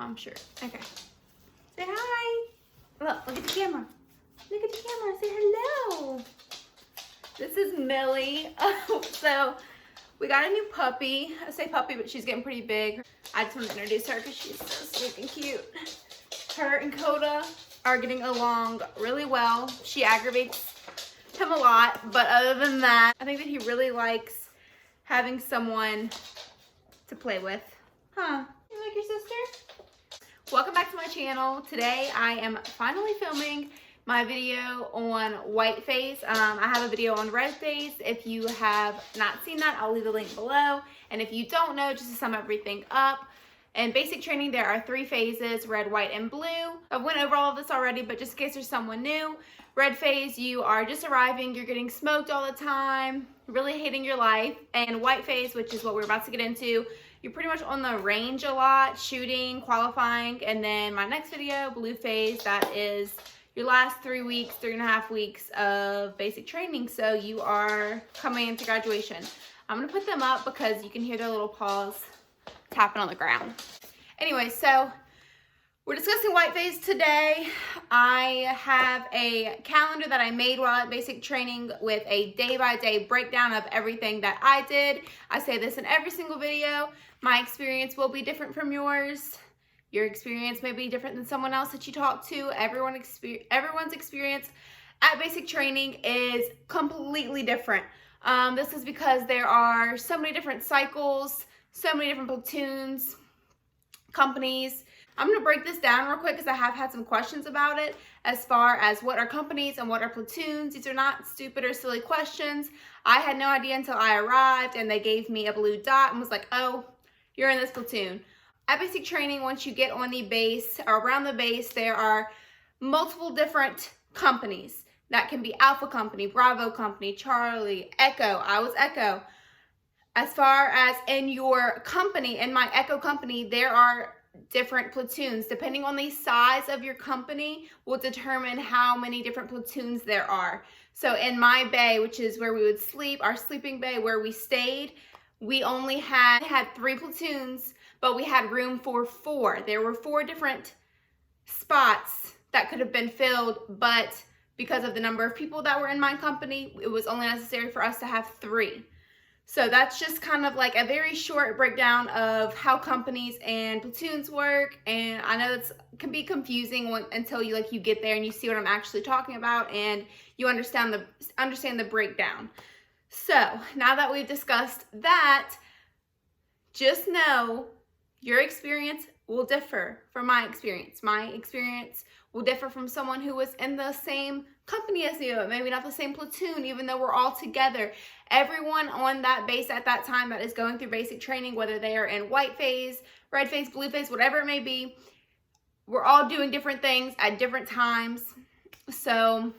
I'm sure. Okay. Say hi. Look at the camera. Look at the camera. Say hello. This is Millie. So we got a new puppy. I say puppy, but she's getting pretty big. I just want to introduce her because she's so stinking cute. Her and Coda are getting along really well. She aggravates him a lot, but other than that, I think that he really likes having someone to play with. Huh? You like your sister? Welcome back to my channel. Today I am finally filming my video on white face. I have a video on red face. If you have not seen that, I'll leave the link below. And if you don't know, just to sum everything up, in basic training there are 3 phases: red, white, and blue. I went over all of this already, but just in case there's someone new, red phase, you are just arriving, you're getting smoked all the time, really hating your life. And white phase, which is what we're about to get into, you're pretty much on the range a lot, shooting, qualifying. And then my next video, blue phase, that is your last 3 weeks, 3.5 weeks of basic training. So you are coming into graduation. I'm gonna put them up because you can hear their little paws tapping on the ground. Anyway, so we're discussing white phase today. I have a calendar that I made while at basic training with a day-by-day breakdown of everything that I did. I say this in every single video. My experience will be different from yours. Your experience may be different than someone else that you talk to. Everyone's experience at basic training is completely different. This is because there are so many different cycles, so many different platoons, companies. I'm going to break this down real quick because I have had some questions about it as far as what are companies and what are platoons. These are not stupid or silly questions. I had no idea until I arrived and they gave me a blue dot and was like, oh, you're in this platoon. At basic training, once you get on the base or around the base, there are multiple different companies. That can be Alpha Company, Bravo Company, Charlie, Echo. I was Echo. As far as in your company, in my Echo company, there are different platoons. Depending on the size of your company will determine how many different platoons there are. So in my bay, which is where we would sleep, our sleeping bay where we stayed, we only had 3 platoons, but we had room for 4. There were 4 different spots that could have been filled, but because of the number of people that were in my company, it was only necessary for us to have 3. So that's just kind of like a very short breakdown of how companies and platoons work. And I know that can be confusing until you get there and you see what I'm actually talking about and you understand the breakdown. So now that we've discussed that, just know your experience will differ from my experience. My experience will differ from someone who was in the same company as you, maybe not the same platoon, even though we're all together. Everyone on that base at that time that is going through basic training, whether they are in white phase, red phase, blue phase, whatever it may be, we're all doing different things at different times. So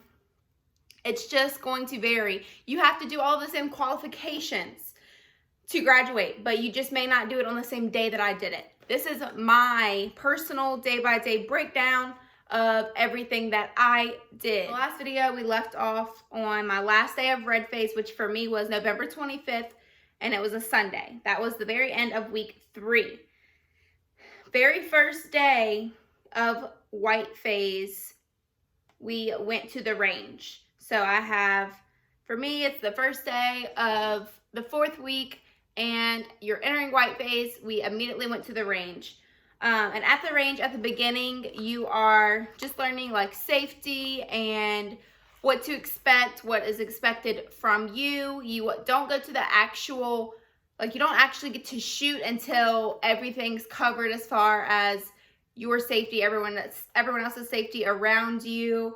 it's just going to vary. You have to do all the same qualifications to graduate, but you just may not do it on the same day that I did it. This is my personal day-by-day breakdown of everything that I did. The last video we left off on my last day of red phase, which for me was November 25th, and it was a Sunday. That was the very end of week 3. Very first day of white phase, we went to the range. So for me, it's the first day of the 4th week, and you're entering white phase. We immediately went to the range. And at the range, at the beginning, you are just learning like safety and what to expect, what is expected from you. You don't go to the actual, you don't actually get to shoot until everything's covered as far as your safety, everyone else's safety around you.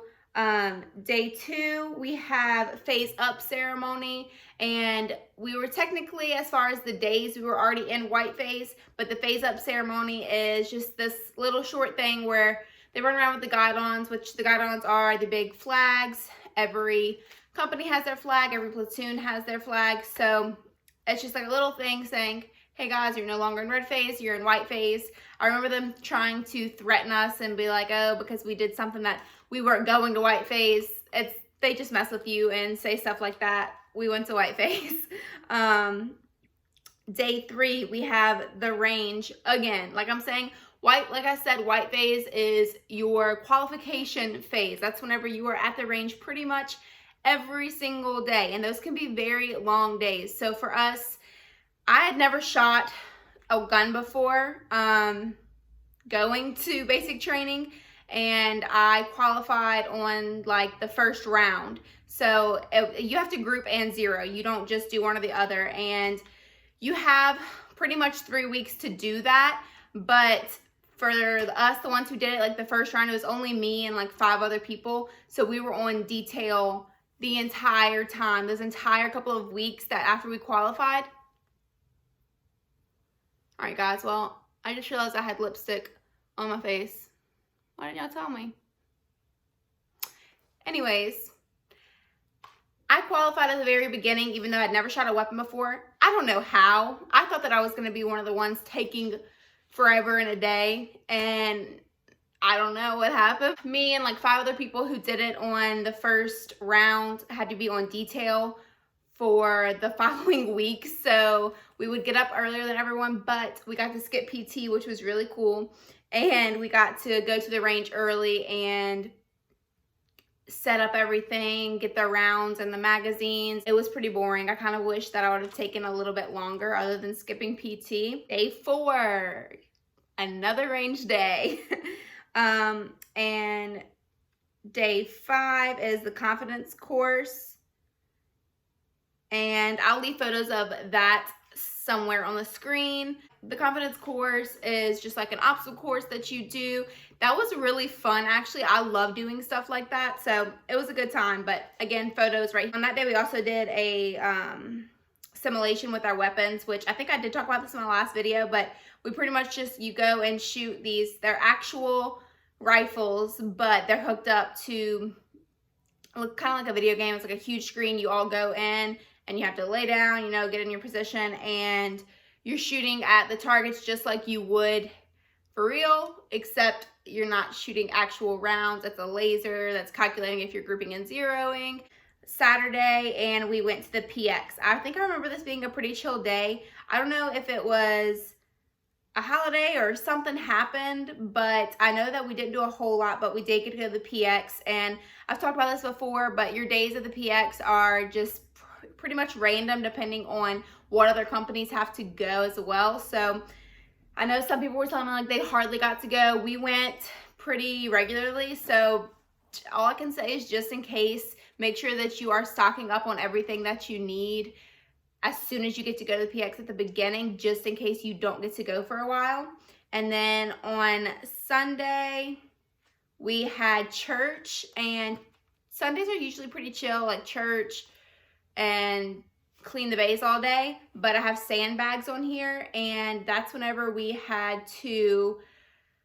Day 2, we have phase up ceremony, and we were technically, as far as the days, we were already in white phase, but the phase up ceremony is just this little short thing where they run around with the guidons, which the guidons are the big flags. Every company has their flag, every platoon has their flag, so it's just like a little thing saying, hey guys, you're no longer in red phase, you're in white phase. I remember them trying to threaten us and be like, oh, because we did something that we weren't going to white phase. They just mess with you and say stuff like that. We went to white phase. Day 3, we have the range again. Like I'm saying, White, like I said, white phase is your qualification phase. That's whenever you are at the range pretty much every single day. And those can be very long days. So for us, I had never shot a gun before going to basic training, and I qualified on like the first round. So you have to group and zero. You don't just do one or the other. And you have pretty much 3 weeks to do that. But for us, the ones who did it, like the first round, it was only me and like 5 other people. So we were on detail the entire time, those entire couple of weeks that after we qualified. All right, guys, well, I just realized I had lipstick on my face. Why didn't y'all tell me? Anyways, I qualified at the very beginning, even though I'd never shot a weapon before. I don't know how. I thought that I was going to be one of the ones taking forever and a day, and I don't know what happened. Me and like 5 other people who did it on the first round had to be on detail for the following week, so we would get up earlier than everyone, but we got to skip PT, which was really cool, and we got to go to the range early and set up everything, get the rounds and the magazines. It was pretty boring. I kind of wish that I would have taken a little bit longer other than skipping PT. Day 4, another range day. And day 5 is the confidence course. And I'll leave photos of that somewhere on the screen. The confidence course is just like an obstacle course that you do. That was really fun, actually. I love doing stuff like that, so it was a good time. But again, photos right here. On that day, we also did a simulation with our weapons, which I think I did talk about this in my last video, but we pretty much just, you go and shoot these. They're actual rifles, but they're hooked up to look kind of like a video game. It's like a huge screen. You all go in and you have to lay down, you know, get in your position, and you're shooting at the targets just like you would for real, except you're not shooting actual rounds. It's a laser that's calculating if you're grouping and zeroing. Saturday, and we went to the PX. I think I remember this being a pretty chill day. I don't know if it was a holiday or something happened, but I know that we didn't do a whole lot, but we did get to go to the PX. And I've talked about this before, but your days of the PX are just pretty much random depending on what other companies have to go as well. So I know some people were telling me like they hardly got to go. We went pretty regularly, so all I can say is just in case, make sure that you are stocking up on everything that you need as soon as you get to go to the PX at the beginning, just in case you don't get to go for a while. And then on Sunday, we had church, and Sundays are usually pretty chill, like church and clean the bays all day, but I have sandbags on here, and that's whenever we had to,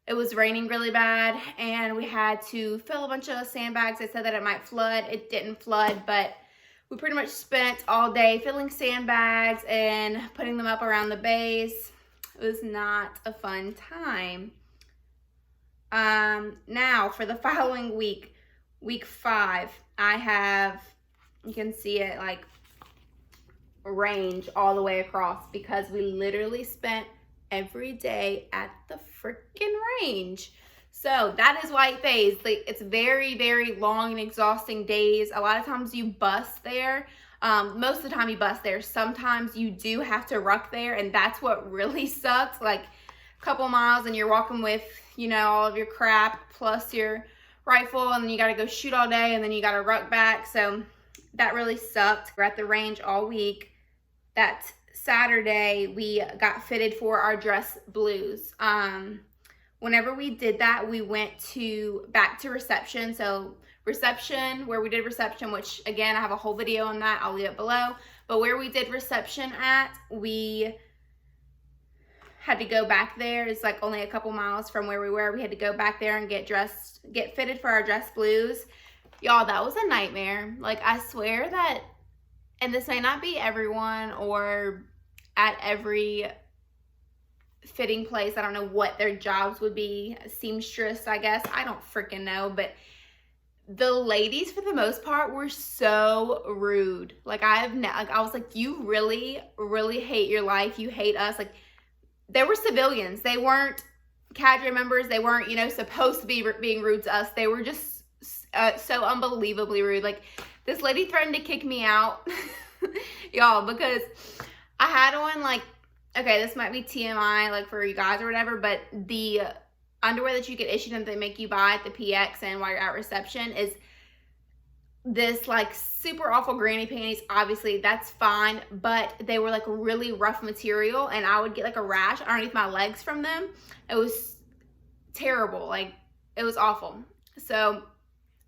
it was raining really bad, and we had to fill a bunch of sandbags. They said that it might flood. It didn't flood, but we pretty much spent all day filling sandbags and putting them up around the bays. It was not a fun time. Now for the following week, week 5, I have, you can see it like range all the way across because we literally spent every day at the freaking range. So that is white phase. Like, it's very, very long and exhausting days. A lot of times you bust there. Most of the time you bust there. Sometimes you do have to ruck there, and that's what really sucks. Like a couple miles and you're walking with, you know, all of your crap plus your rifle, and then you got to go shoot all day, and then you got to ruck back. So that really sucked. We're at the range all week. That Saturday, we got fitted for our dress blues. Whenever we did that, we went back to reception. So reception, where we did reception, which again, I have a whole video on that. I'll leave it below. But where we did reception at, we had to go back there. It's like only a couple miles from where we were. We had to go back there and get fitted for our dress blues. Y'all, that was a nightmare. Like, I swear that, and this may not be everyone or at every fitting place. I don't know what their jobs would be. Seamstress, I guess. I don't freaking know. But the ladies, for the most part, were so rude. Like, I was like, you really, really hate your life. You hate us. Like, they were civilians. They weren't cadre members. They weren't, you know, supposed to be being rude to us. They were just so unbelievably rude. Like, this lady threatened to kick me out, y'all, because I had on, like, okay, this might be TMI, like, for you guys or whatever, but the underwear that you get issued and they make you buy at the PX and while you're at reception is this, like, super awful granny panties. Obviously, that's fine, but they were, like, really rough material, and I would get, like, a rash underneath my legs from them. It was terrible. Like, it was awful. So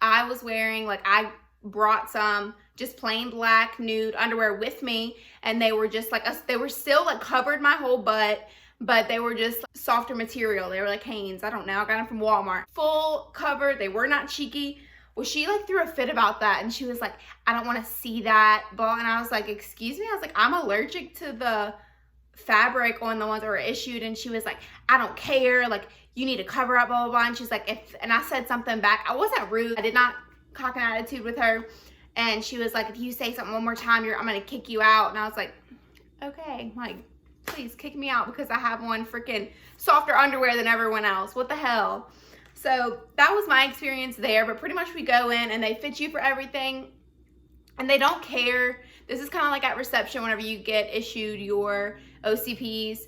I was wearing, like, I brought some just plain black nude underwear with me, and they were just like they were still like covered my whole butt, but they were just softer material. They were like Hanes, I don't know, I got them from Walmart, full covered. They were not cheeky. Well, she like threw a fit about that, and she was like, I don't want to see that, blah. And I was like, excuse me? I was like, I'm allergic to the fabric on the ones that were issued. And she was like, I don't care, like, you need to cover up, blah blah blah. And she's like, and I said something back. I wasn't rude, I did not cock an attitude with her. And she was like, if you say something one more time, I'm gonna kick you out. And I was like, okay, like, please kick me out because I have on freaking softer underwear than everyone else. What the hell? So that was my experience there. But pretty much we go in and they fit you for everything, and they don't care. This is kind of like at reception whenever you get issued your OCPs.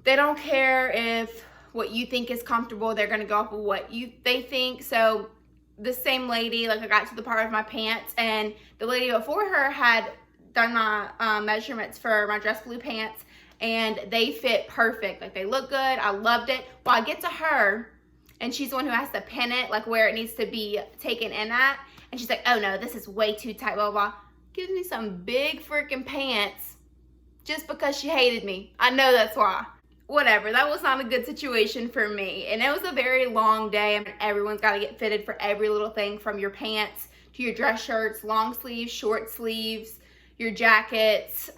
They don't care if what you think is comfortable. They're gonna go off of what they think. So the same lady, like, I got to the part of my pants, and the lady before her had done my measurements for my dress blue pants, and they fit perfect. Like, they look good. I loved it. Well, I get to her, and she's the one who has to pin it, like, where it needs to be taken in at. And she's like, oh no, this is way too tight, blah, blah. Gives me some big freaking pants just because she hated me. I know that's why. Whatever, that was not a good situation for me. And it was a very long day. I mean, everyone's got to get fitted for every little thing, from your pants to your dress shirts, long sleeves, short sleeves, your jackets,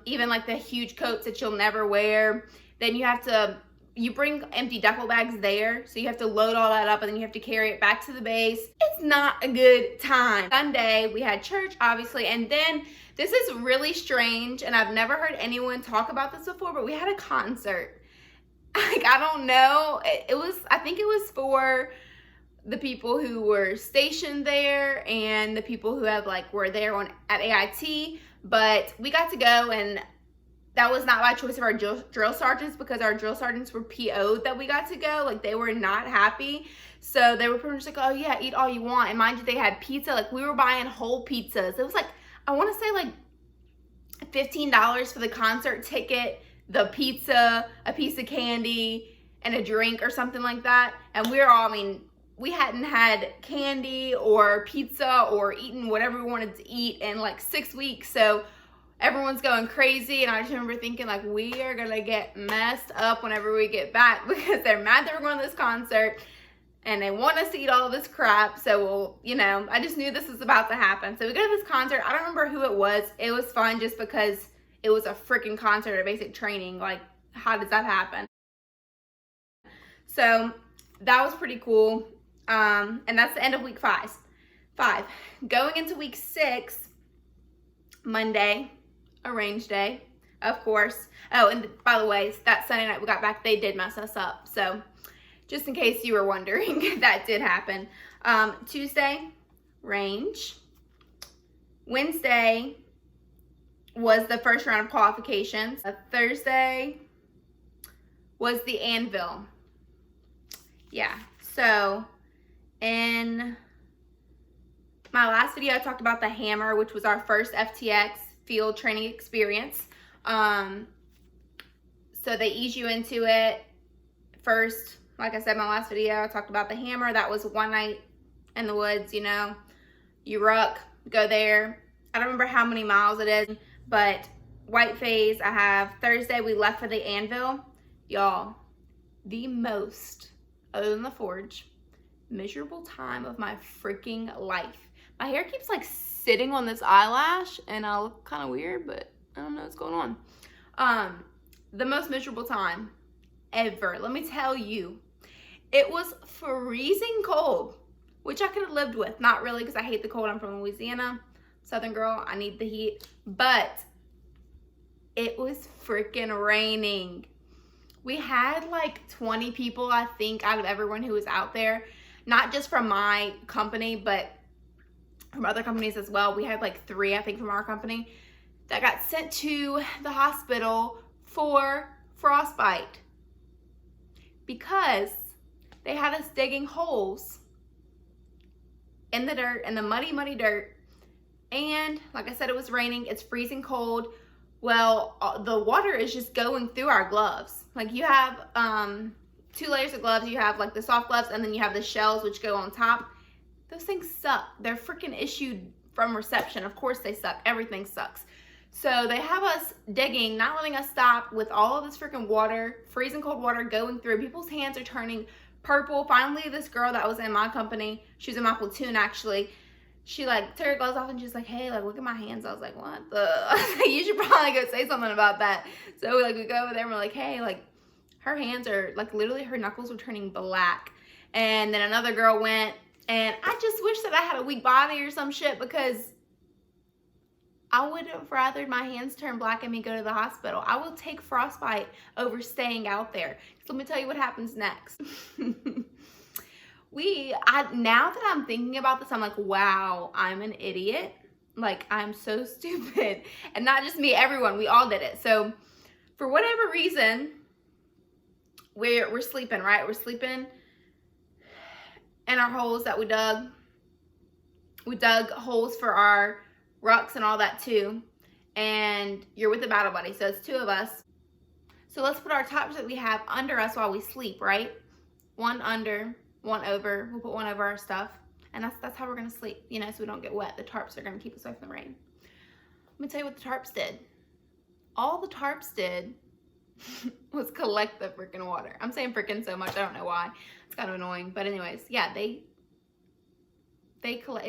even like the huge coats that you'll never wear. Then you bring empty duffel bags there, so you have to load all that up, and then you have to carry it back to the base. It's not a good time. Sunday, we had church, obviously, and then this is really strange, and I've never heard anyone talk about this before, but we had a concert. Like, I don't know. I think it was for the people who were stationed there and the people who were there at AIT, but we got to go, and that was not by choice of our drill sergeants, because our drill sergeants were PO'd that we got to go. Like, they were not happy. So they were pretty much like, oh yeah, eat all you want. And mind you, they had pizza. Like, we were buying whole pizzas. It was like, I want to say like $15 for the concert ticket, the pizza, a piece of candy, and a drink or something like that. And we hadn't had candy or pizza or eaten whatever we wanted to eat in like 6 weeks. So everyone's going crazy, and I just remember thinking, like, we are gonna get messed up whenever we get back, because they're mad that we're going to this concert and they want us to eat all of this crap. So we'll, you know, I just knew this was about to happen. So we go to this concert. I don't remember who it was. It was fun just because it was a freaking concert at basic training. Like, how does that happen? So that was pretty cool. And that's the end of week 5. Going into week 6, Monday, arrange day, of course. Oh, and by the way, that Sunday night we got back, they did mess us up. So just in case you were wondering, that did happen. Tuesday, range. Wednesday was the first round of qualifications. Thursday was the anvil. Yeah, so in my last video, I talked about the hammer, which was our first FTX field training experience. So they ease you into it first. Like I said in my last video, I talked about the hammer. That was one night in the woods, you know. You ruck, go there. I don't remember how many miles it is, but white phase, I have Thursday, we left for the anvil. Y'all, the most, other than the forge, miserable time of my freaking life. My hair keeps like sitting on this eyelash, and I look kind of weird, but I don't know what's going on. The most miserable time ever. Let me tell you, it was freezing cold, which I could have lived with. Not really, because I hate the cold. I'm from Louisiana, Southern girl. I need the heat. But it was freaking raining. We had like 20 people, I think, out of everyone who was out there. Not just from my company, but from other companies as well. We had like 3, I think, from our company that got sent to the hospital for frostbite because they had us digging holes in the dirt, in the muddy, muddy dirt. And like I said, it was raining, it's freezing cold. Well, the water is just going through our gloves. Like you have 2 layers of gloves. You have like the soft gloves, and then you have the shells which go on top. Those things suck. They're freaking issued from reception. Of course they suck. Everything sucks. So they have us digging, not letting us stop with all of this freaking water, freezing cold water going through. People's hands are turning purple. Finally, this girl that was in my company, she was in my platoon actually, she like took her gloves off and she's like, hey, like look at my hands. I was like, what the? You should probably go say something about that. So like we go over there and we're like, hey, like her hands are like literally her knuckles were turning black. And then another girl went, and I just wish that I had a weak body or some shit, because I would have rather my hands turn black and me go to the hospital. I will take frostbite over staying out there. So let me tell you what happens next. Now that I'm thinking about this, I'm like, wow, I'm an idiot. Like, I'm so stupid. And not just me, everyone, we all did it. So for whatever reason, we're sleeping, right? We're sleeping in our holes that we dug. We dug holes for our rucks and all that too. And you're with a battle buddy, so it's 2 of us. So let's put our tops that we have under us while we sleep, right? 1 under, 1 over. We'll put 1 over our stuff. And that's how we're gonna sleep, you know, so we don't get wet. The tarps are gonna keep us away from the rain. Let me tell you what the tarps did. All the tarps did was collect the freaking water. I'm saying freaking so much, I don't know why. It's kind of annoying. But anyways, yeah, it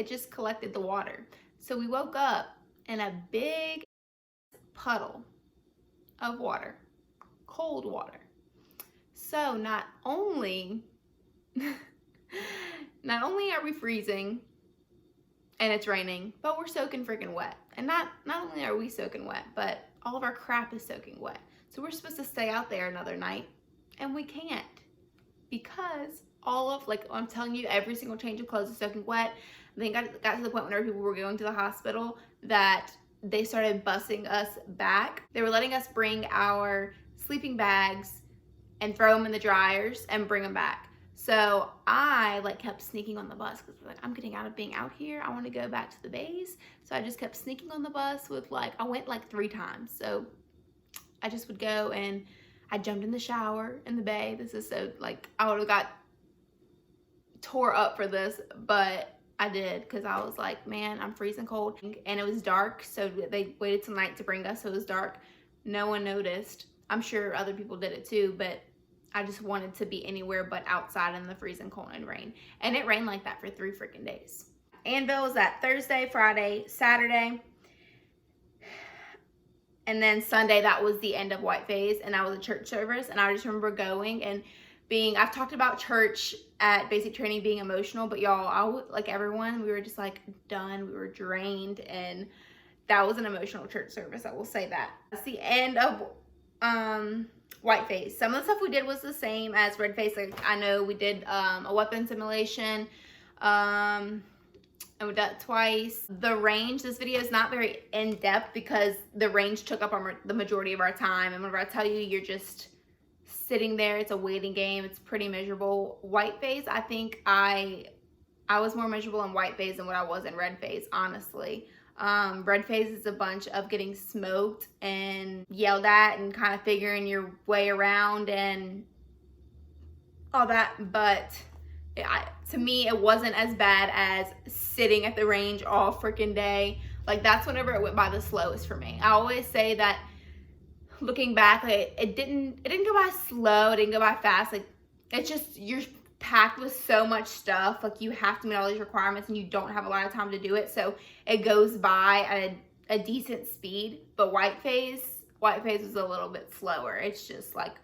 just collected the water. So we woke up in a big puddle of water, cold water. So not only are we freezing and it's raining, but we're soaking freaking wet. And not only are we soaking wet, but all of our crap is soaking wet. So we're supposed to stay out there another night, and we can't, because all of, like I'm telling you, every single change of clothes is soaking wet. Then got to the point whenever people were going to the hospital that they started busing us back. They were letting us bring our sleeping bags and throw them in the dryers and bring them back. So I like kept sneaking on the bus because like, I'm getting out of being out here. I want to go back to the bays. So I just kept sneaking on the bus with like, I went like 3 times. So I just would go and I jumped in the shower in the bay. This is so like, I would have got tore up for this, but I did, because I was like, man, I'm freezing cold. And it was dark, so they waited till night to bring us, so it was dark. No one noticed. I'm sure other people did it too, but I just wanted to be anywhere but outside in the freezing cold and rain. And it rained like that for 3 freaking days. Anvil was that Thursday, Friday, Saturday. And then Sunday, that was the end of White Phase, and that was a church service. And I just remember going and I've talked about church at basic training being emotional, but y'all, like everyone, we were just like done. We were drained, and that was an emotional church service. I will say that. That's the end of White Phase. Some of the stuff we did was the same as Red Phase. Like I know we did a weapon simulation, and we did it twice. The range, this video is not very in-depth because the range took up the majority of our time. And whenever I tell you, you're just sitting there, it's a waiting game, it's pretty miserable. White Phase, I think I was more miserable in White Phase than what I was in Red Phase, honestly. Red Phase is a bunch of getting smoked and yelled at and kind of figuring your way around and all that, but to me, it wasn't as bad as sitting at the range all freaking day. Like that's whenever it went by the slowest for me. I always say that looking back, like, it didn't go by slow, it didn't go by fast. Like it's just, you're packed with so much stuff. Like you have to meet all these requirements and you don't have a lot of time to do it. So it goes by at a decent speed. But White Phase was a little bit slower. It's just like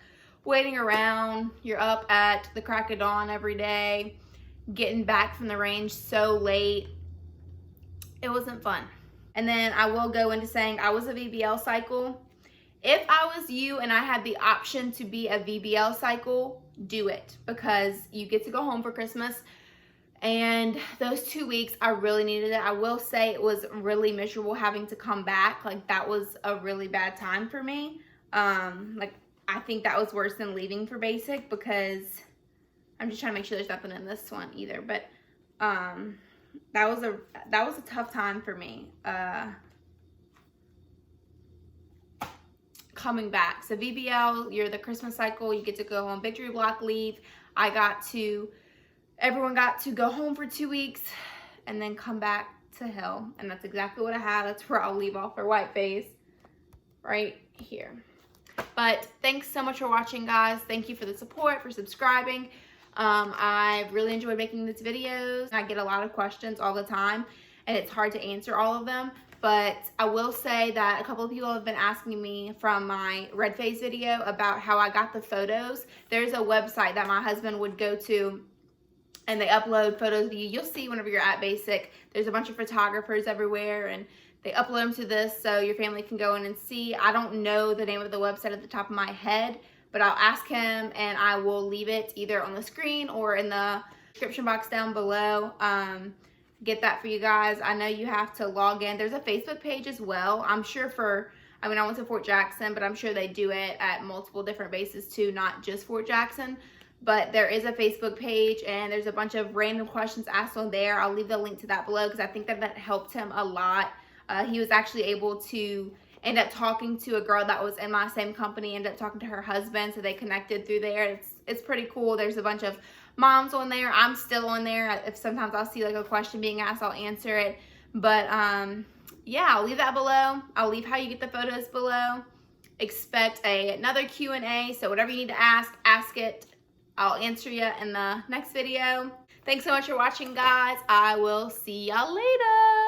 waiting around. You're up at the crack of dawn every day, getting back from the range so late. It wasn't fun. And then I will go into saying I was a VBL cycle, If I was you and I had the option to be a VBL cycle, do it, because you get to go home for Christmas. And those 2 weeks, I really needed it. I will say it was really miserable having to come back. Like, that was a really bad time for me. Like, I think that was worse than leaving for basic, because I'm just trying to make sure there's nothing in this one either. But that was a tough time for me. Coming back. So VBL, you're the Christmas cycle, you get to go on victory block leave. Everyone got to go home for 2 weeks and then come back to hell. And that's exactly what I had. That's where I'll leave off for white face, right here. But thanks so much for watching, guys. Thank you for the support, for subscribing. I really enjoyed making these videos. I get a lot of questions all the time, and it's hard to answer all of them. But I will say that a couple of people have been asking me from my red face video about how I got the photos. There's a website that my husband would go to, and they upload photos of you. You'll see whenever you're at basic, there's a bunch of photographers everywhere, and they upload them to this so your family can go in and see. I don't know the name of the website at the top of my head, but I'll ask him, and I will leave it either on the screen or in the description box down below. Get that for you guys. I know you have to log in. There's a Facebook page as well. I'm sure I went to Fort Jackson, but I'm sure they do it at multiple different bases too, not just Fort Jackson. But there is a Facebook page, and there's a bunch of random questions asked on there. I'll leave the link to that below, because I think that helped him a lot. He was actually able to end up talking to a girl that was in my same company, ended up talking to her husband, so they connected through there. It's pretty cool. There's a bunch of moms on there. I'm still on there. If sometimes I'll see like a question being asked, I'll answer it. But yeah, I'll leave that below. I'll leave how you get the photos below. Expect another Q&A, so whatever you need to ask it. I'll answer you in the next video. Thanks so much for watching, guys. I will see y'all later.